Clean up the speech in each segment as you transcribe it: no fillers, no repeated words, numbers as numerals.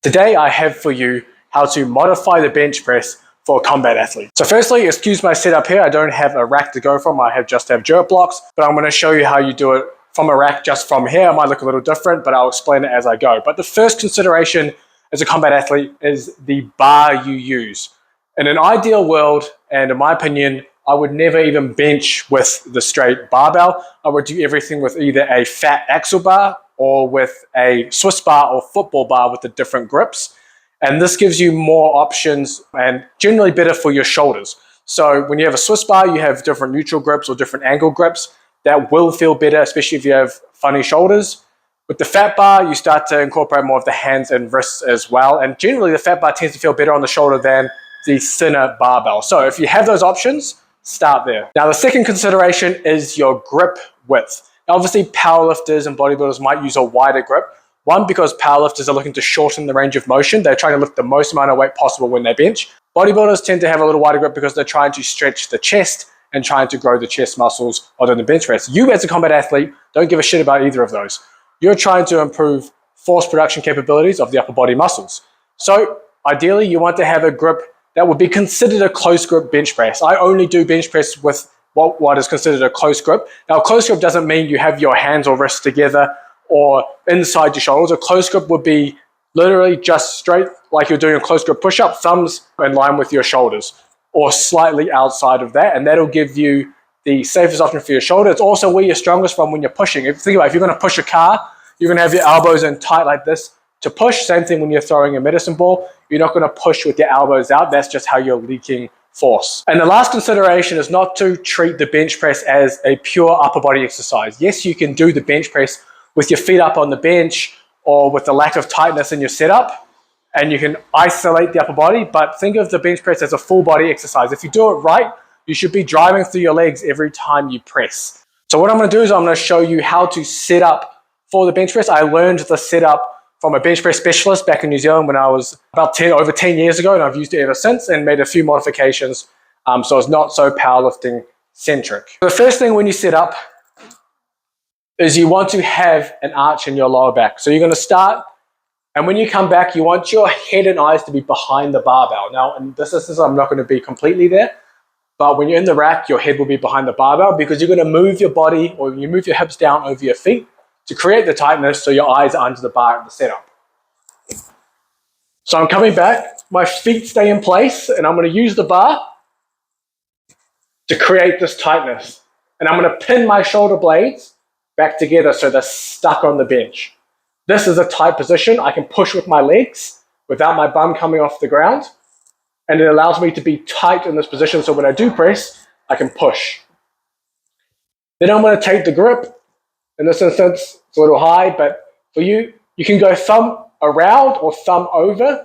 Today I have for you how to modify the bench press for a combat athlete. So firstly, excuse my setup here. I don't have a rack to go from. I just have jerk blocks, but I'm going to show you how you do it from a rack just from here. It might look a little different, but I'll explain it as I go. But the first consideration as a combat athlete is the bar you use. In an ideal world, and in my opinion, I would never even bench with the straight barbell. I would do everything with either a fat axle bar or with a Swiss bar or football bar with the different grips. And this gives you more options and generally better for your shoulders. So when you have a Swiss bar, you have different neutral grips or different angle grips. That will feel better, especially if you have funny shoulders. With the fat bar, you start to incorporate more of the hands and wrists as well. And generally, the fat bar tends to feel better on the shoulder than the thinner barbell. So if you have those options, start there. Now, the second consideration is your grip width. Now, obviously, powerlifters and bodybuilders might use a wider grip. One, because powerlifters are looking to shorten the range of motion. They're trying to lift the most amount of weight possible when they bench. Bodybuilders tend to have a little wider grip because they're trying to stretch the chest and trying to grow the chest muscles while doing the bench press. You as a combat athlete don't give a shit about either of those. You're trying to improve force production capabilities of the upper body muscles. So ideally, you want to have a grip that would be considered a close grip bench press. I only do bench press with what is considered a close grip. Now, close grip doesn't mean you have your hands or wrists together or inside your shoulders. A close grip would be literally just straight like you're doing a close grip push-up, thumbs in line with your shoulders or slightly outside of that, and that'll give you the safest option for your shoulder. It's also where you're strongest from when you're pushing. If you think about it, if you're going to push a car, you're going to have your elbows in tight like this to push. Same thing when you're throwing a medicine ball. You're not going to push with your elbows out. That's just how you're leaking force. And the last consideration is not to treat the bench press as a pure upper body exercise. Yes, you can do the bench press with your feet up on the bench or with the lack of tightness in your setup, and you can isolate the upper body, but think of the bench press as a full body exercise. If you do it right, you should be driving through your legs every time you press. So what I'm going to do is I'm going to show you how to set up for the bench press. I learned the setup from a bench press specialist back in New Zealand when I was about over 10 years ago, and I've used it ever since and made a few modifications so it's not so powerlifting centric. The first thing when you set up is you want to have an arch in your lower back. So you're going to start, and when you come back, you want your head and eyes to be behind the barbell. Now, in this instance, I'm not going to be completely there, but when you're in the rack, your head will be behind the barbell because you're going to move your body or you move your hips down over your feet to create the tightness so your eyes are under the bar at the setup. So I'm coming back, my feet stay in place, and I'm going to use the bar to create this tightness. And I'm going to pin my shoulder blades back together so they're stuck on the bench. This is a tight position. I can push with my legs without my bum coming off the ground, and it allows me to be tight in this position so when I do press, I can push. Then I'm going to take the grip. In this instance, it's a little high, but for you, you can go thumb around or thumb over.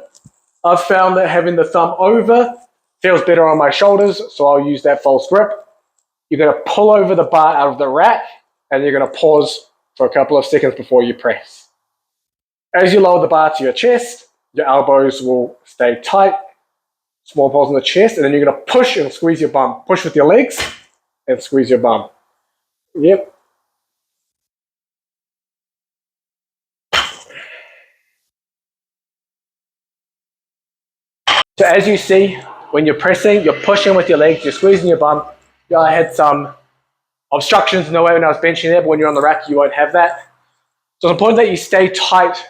I've found that having the thumb over feels better on my shoulders, so I'll use that false grip. You're going to pull over the bar out of the rack, and you're going to pause for a couple of seconds before you press. As you lower the bar to your chest, your elbows will stay tight, small pulse in the chest, and then you're going to push and squeeze your bum. Push with your legs and squeeze your bum. Yep. So as you see, when you're pressing, you're pushing with your legs, you're squeezing your bum. Yeah, I had some obstructions in the way when I was benching there, but when you're on the rack, you won't have that. So it's important that you stay tight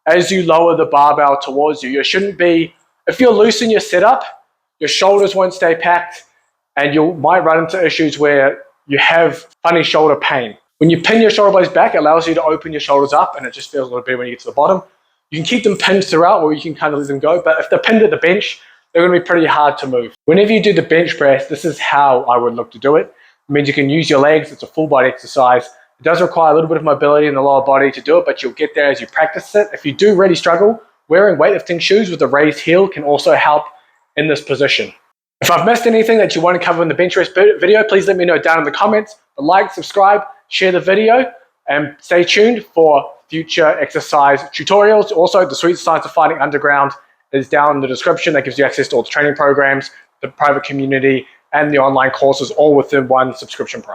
as you lower the barbell towards you. You shouldn't be, if you're loose in your setup, your shoulders won't stay packed, and you might run into issues where you have funny shoulder pain. When you pin your shoulder blades back, it allows you to open your shoulders up, and it just feels a little bit when you get to the bottom. You can keep them pinned throughout, or you can kind of let them go, but if they're pinned at the bench, they're going to be pretty hard to move. Whenever you do the bench press, this is how I would look to do it. It means you can use your legs. It's a full body exercise. It does require a little bit of mobility in the lower body to do it, but you'll get there as you practice it. If you do really struggle, wearing weightlifting shoes with a raised heel can also help in this position. If I've missed anything that you want to cover in the bench press video, please let me know down in the comments. But like, subscribe, share the video, and stay tuned for future exercise tutorials. Also, the Sweet Science of Fighting Underground is down in the description. That gives you access to all the training programs, the private community, and the online courses all within one subscription price.